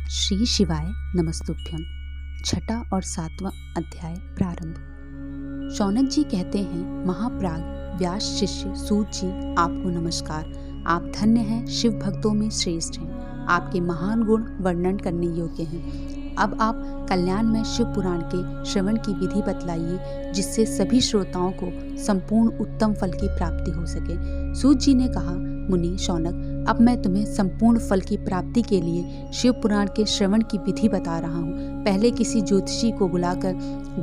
श्री शिवाय नमस्तुभ्यम। छठा और 7वां अध्याय प्रारंभ। शौनक जी कहते हैं, महाप्राग व्यास शिष्य सूत जी, आपको नमस्कार। आप धन्य हैं, शिव भक्तों में श्रेष्ठ हैं। आपके महान गुण वर्णन करने योग्य हैं। अब आप कल्याण में शिव पुराण के श्रवण की विधि बतलाइए, जिससे सभी श्रोताओं को संपूर्ण उत्तम फल की प्राप्ति हो सके। सूत जी ने कहा, मुनि शौनक, अब मैं तुम्हें संपूर्ण फल की प्राप्ति के लिए शिव पुराण के श्रवण की विधि बता रहा हूँ। पहले किसी ज्योतिषी को बुलाकर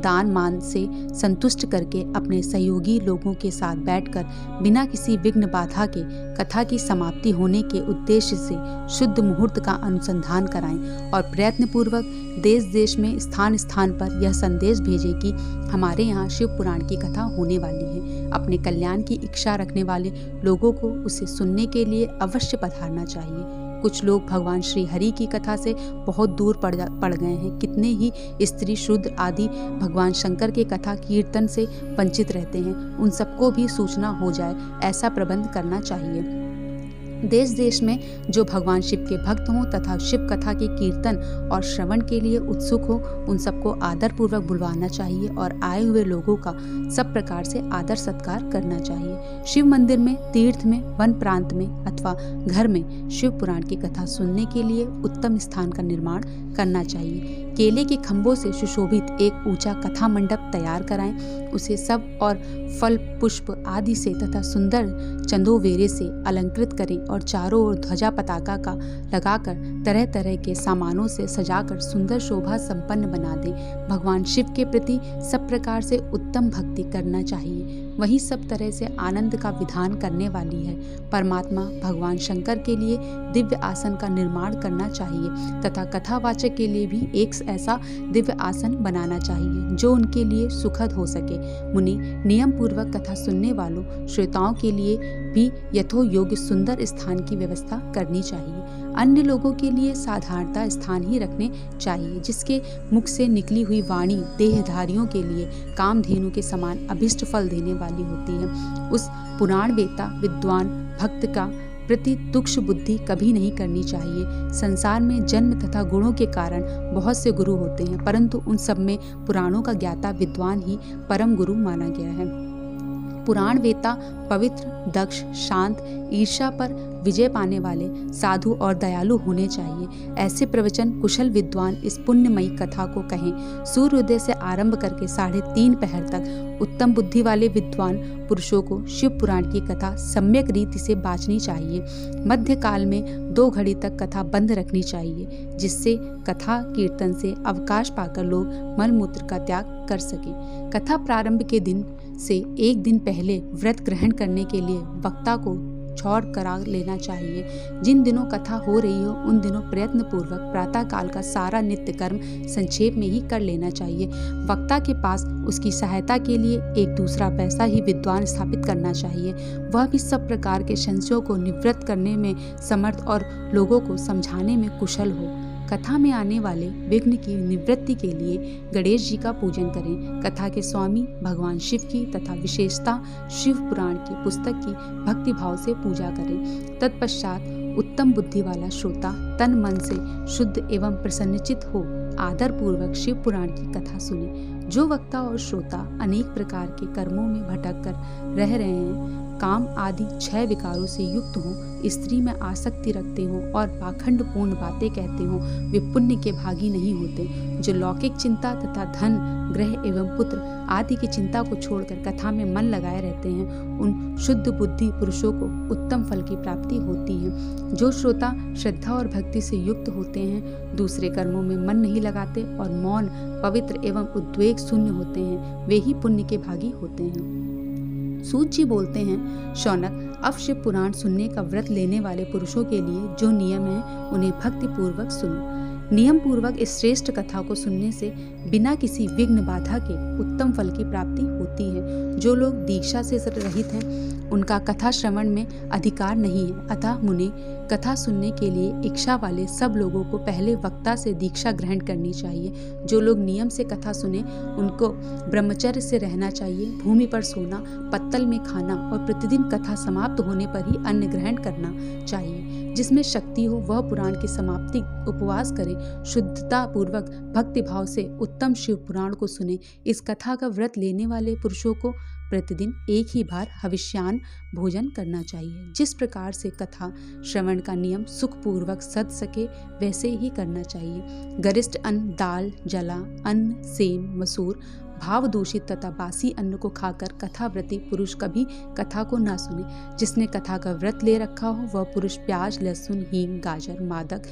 दान मान से संतुष्ट करके अपने सहयोगी लोगों के साथ बैठकर बिना किसी विघ्न बाधा के कथा की समाप्ति होने के उद्देश्य से शुद्ध मुहूर्त का अनुसंधान कराएं और प्रयत्न पूर्वक देश देश में स्थान स्थान पर यह संदेश भेजें कि हमारे यहाँ शिव पुराण की कथा होने वाली है। अपने कल्याण की इच्छा रखने वाले लोगों को उसे सुनने के लिए अवश्य पधारना चाहिए। कुछ लोग भगवान श्री हरि की कथा से बहुत दूर पड़ गए हैं। कितने ही स्त्री शूद्र आदि भगवान शंकर के कथा कीर्तन से वंचित रहते हैं। उन सबको भी सूचना हो जाए, ऐसा प्रबंध करना चाहिए। देश देश में जो भगवान शिव के भक्त हों तथा शिव कथा के कीर्तन और श्रवण के लिए उत्सुक हो, उन सबको आदर पूर्वक बुलवाना चाहिए और आए हुए लोगों का सब प्रकार से आदर सत्कार करना चाहिए। शिव मंदिर में, तीर्थ में, वन प्रांत में अथवा घर में शिव पुराण की कथा सुनने के लिए उत्तम स्थान का निर्माण करना चाहिए। केले के खंभों से सुशोभित एक ऊंचा कथा मंडप तैयार कराएं। उसे सब और फल पुष्प आदि से तथा सुंदर चंदोवेरे से अलंकृत करें और चारों ओर ध्वजा पताका का लगाकर तरह तरह के सामानों से सजाकर सुंदर शोभा संपन्न बना दें। भगवान शिव के प्रति सब प्रकार से उत्तम भक्ति करना चाहिए। वही सब तरह से आनंद का विधान करने वाली है। परमात्मा भगवान शंकर के लिए दिव्य आसन का निर्माण करना चाहिए तथा कथावाचक के लिए भी एक ऐसा दिव्य आसन बनाना चाहिए जो उनके लिए सुखद हो सके। मुनि, नियम पूर्वक कथा सुनने वालों श्रोताओं के लिए भी यथो योग्य सुंदर स्थान की व्यवस्था करनी चाहिए। अन्य लोगों के लिए साधारणता स्थान ही रखने चाहिए, जिसके मुख से निकली हुई वाणी देहधारियों के लिए कामधेनु के समान अभिष्ट फल देने वाली होती है। उस पुराण वेता विद्वान भक्त का प्रति तुक्ष बुद्धि कभी नहीं करनी चाहिए। संसार में जन्म तथा गुणों के कारण बहुत से गुरु होते हैं, परंतु उन सब में पुराणों का ज्ञाता विद्वान ही परम गुरु माना गया है। पुराण वेता पवित्र, दक्ष, शांत, ईर्ष्या पर विजय पाने वाले, साधु और दयालु होने चाहिए। ऐसे प्रवचन कुशल विद्वान इस पुण्यमयी कथा को कहें। सूर्योदय से आरंभ करके 3:30 पहर तक उत्तम बुद्धि वाले विद्वान पुरुषों को शिव पुराण की कथा सम्यक रीति से बाँचनी चाहिए। मध्य काल में 2 घड़ी तक कथा बंद रखनी चाहिए, जिससे कथा कीर्तन से अवकाश पाकर लोग मलमूत्र का त्याग कर सकें। कथा प्रारंभ के दिन से एक दिन पहले व्रत ग्रहण करने के लिए वक्ता को छोड़ करा लेना चाहिए। जिन दिनों कथा हो रही हो उन दिनों प्रयत्न पूर्वक प्रातः काल का सारा नित्य कर्म संक्षेप में ही कर लेना चाहिए। वक्ता के पास उसकी सहायता के लिए एक दूसरा वैसा ही विद्वान स्थापित करना चाहिए। वह भी सब प्रकार के संशयों को निवृत्त करने में समर्थ और लोगों को समझाने में कुशल हो। कथा में आने वाले विघ्न की निवृत्ति के लिए गणेश जी का पूजन करें। कथा के स्वामी भगवान शिव की तथा विशेषता शिव पुराण की पुस्तक की भक्ति भाव से पूजा करें। तत्पश्चात उत्तम बुद्धि वाला श्रोता तन मन से शुद्ध एवं प्रसन्नचित हो आदर पूर्वक शिव पुराण की कथा सुने। जो वक्ता और श्रोता अनेक प्रकार के कर्मों में भटक कर रह रहे हैं, काम आदि 6 विकारों से युक्त हों, स्त्री में आसक्ति रखते हों और पाखंड पूर्ण बातें कहते हों, वे पुण्य के भागी नहीं होते। जो लौकिक चिंता तथा धन, ग्रह एवं पुत्र आदि की चिंता को छोड़कर कथा में मन लगाए रहते हैं, उन शुद्ध बुद्धि पुरुषों को उत्तम फल की प्राप्ति होती है। जो श्रोता श्रद्धा और भक्ति से युक्त होते हैं, दूसरे कर्मों में मन नहीं लगाते और मौन, पवित्र एवं उद्वेग शून्य होते हैं, वे ही पुण्य के भागी होते हैं। सूत जी बोलते हैं, शौनक, अब शिव पुराण सुनने का व्रत लेने वाले पुरुषों के लिए जो नियम है उन्हें भक्ति पूर्वक सुनो। नियम पूर्वक इस श्रेष्ठ कथा को सुनने से बिना किसी विघ्न बाधा के उत्तम फल की प्राप्ति होती है। जो लोग दीक्षा से रहित हैं, उनका कथा श्रवण में अधिकार नहीं है। अतः मुने, कथा सुनने के लिए इच्छा वाले सब लोगों को पहले वक्ता से दीक्षा ग्रहण करनी चाहिए। जो लोग नियम से कथा सुने, उनको ब्रह्मचर्य से रहना चाहिए, भूमि पर सोना, पत्तल में खाना और प्रतिदिन कथा समाप्त होने पर ही अन्न ग्रहण करना चाहिए। जिसमें शक्ति हो वह पुराण की समाप्ति उपवास करे, शुद्धता पूर्वक भक्ति भाव से उत्तम शिव पुराण को सुने। इस कथा का व्रत लेने वाले पुरुषों को प्रतिदिन एक ही बार हविष्यान्न भोजन करना चाहिए। जिस प्रकार से कथा श्रवण का नियम सुखपूर्वक सध सके वैसे ही करना चाहिए। गरिष्ठ अन्न, दाल, जला अन्न, सेम, मसूर, भाव दूषित तथा बासी अन्न को खाकर कथाव्रती पुरुष कभी कथा को ना सुने। जिसने कथा का व्रत ले रखा हो वह पुरुष प्याज, लहसुन, हींग, गाजर, मादक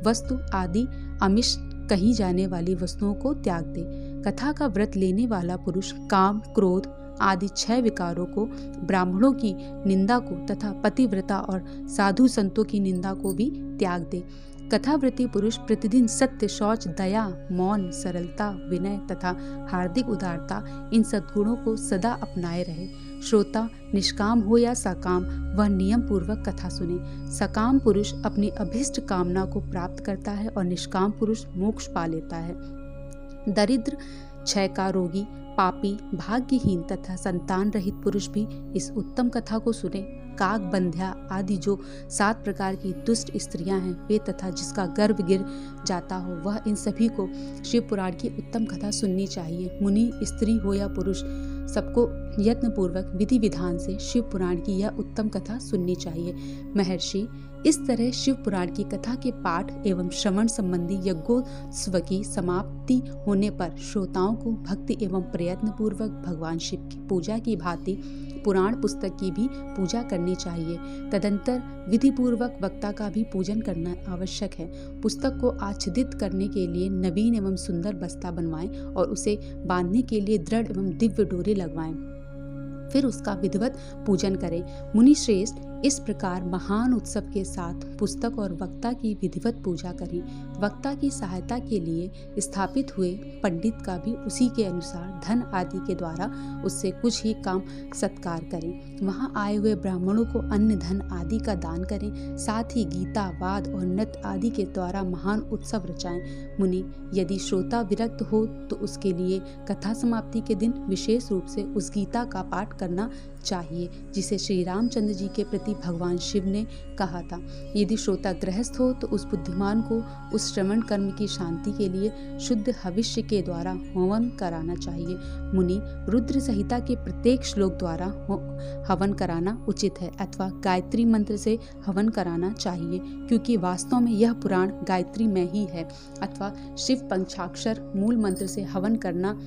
वस्तु आदि आमिष कही जाने वाली वस्तुओं को त्याग दे। कथा का व्रत लेने वाला पुरुष काम, क्रोध आदि 6 विकारों को, ब्राह्मणों की निंदा को तथा पतिव्रता और साधु संतों की निंदा को भी त्याग दे। कथाव्रती पुरुष प्रतिदिन सत्य, शौच, दया, मौन, सरलता, विनय तथा हार्दिक उदारता इन सद्गुणों को सदा अपनाए रहे। श्रोता निष्काम हो या सकाम वह नियम पूर्वक कथा सुने। सकाम पुरुष अपनी अभीष्ट कामना को प्राप्त करता है और निष्काम पुरुष मोक्ष पा लेता है। दरिद्र, क्षय का रोगी, पापी, भाग्यहीन तथा संतान रहित पुरुष भी इस उत्तम कथा को सुने। काक, बंध्या आदि जो 7 प्रकार की दुष्ट स्त्रियां हैं वे तथा जिसका गर्भ गिर जाता हो वह इन सभी को शिव पुराण की उत्तम कथा सुननी चाहिए। मुनि, स्त्री हो या पुरुष सबको यत्न पूर्वक विधि विधान से शिव पुराण की यह उत्तम कथा सुननी चाहिए। महर्षि, इस तरह शिव पुराण की कथा के पाठ एवं श्रवण संबंधी यज्ञोत्सव की समाप्ति होने पर श्रोताओं को भक्ति एवं प्रयत्न पूर्वक भगवान शिव की पूजा की भांति पुराण पुस्तक की भी पूजा करनी चाहिए। तदंतर विधि पूर्वक वक्ता का भी पूजन करना आवश्यक है। पुस्तक को आच्छादित करने के लिए नवीन एवं सुंदर बस्ता बनवाएं और उसे बांधने के लिए दृढ़ एवं दिव्य डोरी लगवाएं। फिर उसका विधिवत पूजन करें। मुनि श्रेष्ठ, इस प्रकार महान उत्सव के साथ पुस्तक और वक्ता की विधिवत पूजा करें। वक्ता की सहायता के लिए स्थापित हुए पंडित का भी उसी के अनुसार धन आदि के द्वारा उससे कुछ ही काम सत्कार करें। वहां आए हुए ब्राह्मणों को अन्न, धन आदि का दान करें। साथ ही गीता, वाद और नृत्य आदि के द्वारा महान उत्सव रचाएं। मुनि, यदि श्रोता विरक्त हो तो उसके लिए कथा समाप्ति के दिन विशेष रूप से उस गीता का पाठ करना चाहिए जिसे श्री रामचंद्र जी के प्रति भगवान शिव ने कहा था। यदि श्रोता गृहस्थ हो तो उस बुद्धिमान को उस श्रवण कर्म की शांति के लिए शुद्ध हविष्य के द्वारा हवन कराना चाहिए। मुनि, रुद्र संहिता के प्रत्येक श्लोक द्वारा हवन कराना उचित है अथवा गायत्री मंत्र से हवन कराना चाहिए, क्योंकि वास्तव में यह पुराण गायत्री में ही है। अथवा शिव पंचाक्षर मूल मंत्र से हवन करना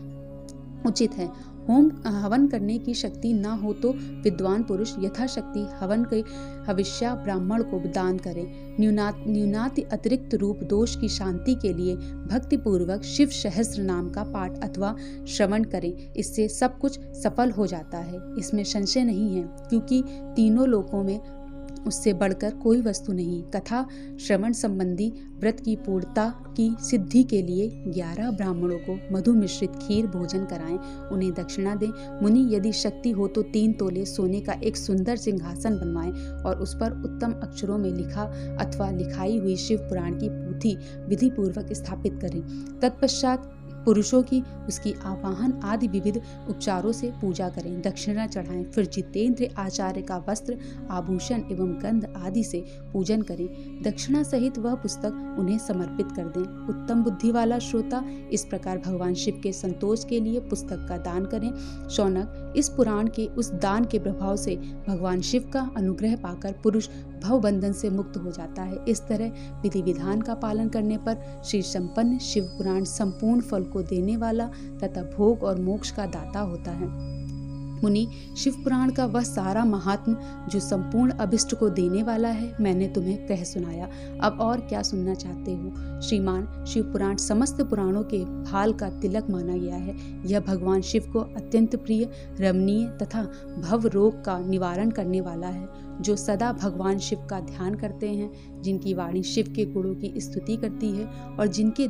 उचित है। हवन करने की शक्ति न हो तो विद्वान पुरुष यथाशक्ति हवन के हविष्या ब्राह्मण को दान करें। न्यूनाति अतिरिक्त रूप दोष की शांति के लिए भक्ति पूर्वक शिव सहस्त्र नाम का पाठ अथवा श्रवण करें। इससे सब कुछ सफल हो जाता है, इसमें संशय नहीं है, क्योंकि तीनों लोकों में उससे बढ़कर कोई वस्तु नहीं। कथा श्रवण संबंधी व्रत की पूर्णता की सिद्धि के लिए 11 ब्राह्मणों को मधु मिश्रित खीर भोजन कराएं, उन्हें दक्षिणा दें। मुनि, यदि शक्ति हो तो 3 तोले सोने का एक सुंदर सिंहासन बनवाएं और उस पर उत्तम अक्षरों में लिखा अथवा लिखाई हुई शिव पुराण की पोथी विधि पूर्वक स्थापित करें। तत्पश्चात पुरुषों की उसकी आवाहन आदि विविध उपचारों से पूजा करें, दक्षिणा चढ़ाएं। फिर जितेंद्र आचार्य का वस्त्र, आभूषण एवं गंध आदि से पूजन करें। दक्षिणा सहित वह पुस्तक उन्हें समर्पित कर दें। उत्तम बुद्धि वाला श्रोता इस प्रकार भगवान शिव के संतोष के लिए पुस्तक का दान करें। शौनक, इस पुराण के उस दान के प्रभाव से भगवान शिव का अनुग्रह पाकर पुरुष भव बंधन से मुक्त हो जाता है। इस तरह विधि विधान का पालन करने पर श्री संपन्न शिव पुराण संपूर्ण फल को देने वाला तथा भोग और मोक्ष का दाता होता है। मुनि, शिव पुराण का वह सारा महात्म जो संपूर्ण अभिष्ट को देने वाला है मैंने तुम्हें कह सुनाया। अब और क्या सुनना चाहते हो? श्रीमान, शिव पुराण समस्त पुराणों के भाल का तिलक माना गया है। यह भगवान शिव को अत्यंत प्रिय, रमणीय तथा भव रोग का निवारण करने वाला है। जो सदा भगवान शिव का ध्यान करते हैं, जिनकी वाणी शिव के गुणों की स्तुति करती है और जिनके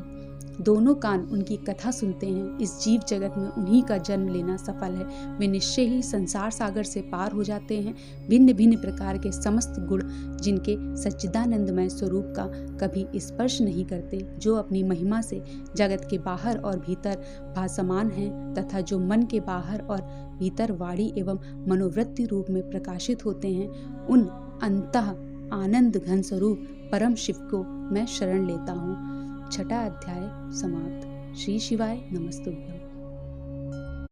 दोनों कान उनकी कथा सुनते हैं, इस जीव जगत में उन्हीं का जन्म लेना सफल है। वे निश्चय ही संसार सागर से पार हो जाते हैं। भिन्न भिन्न प्रकार के समस्त गुण जिनके सच्चिदानंदमय स्वरूप का कभी स्पर्श नहीं करते, जो अपनी महिमा से जगत के बाहर और भीतर भासमान हैं तथा जो मन के बाहर और भीतर वाणी एवं मनोवृत्ति रूप में प्रकाशित होते हैं, उन अंतः आनंद घन स्वरूप परम शिव को मैं शरण लेता हूँ। छठा अध्याय समाप्त। श्री शिवाय नमस्तुभ्यम।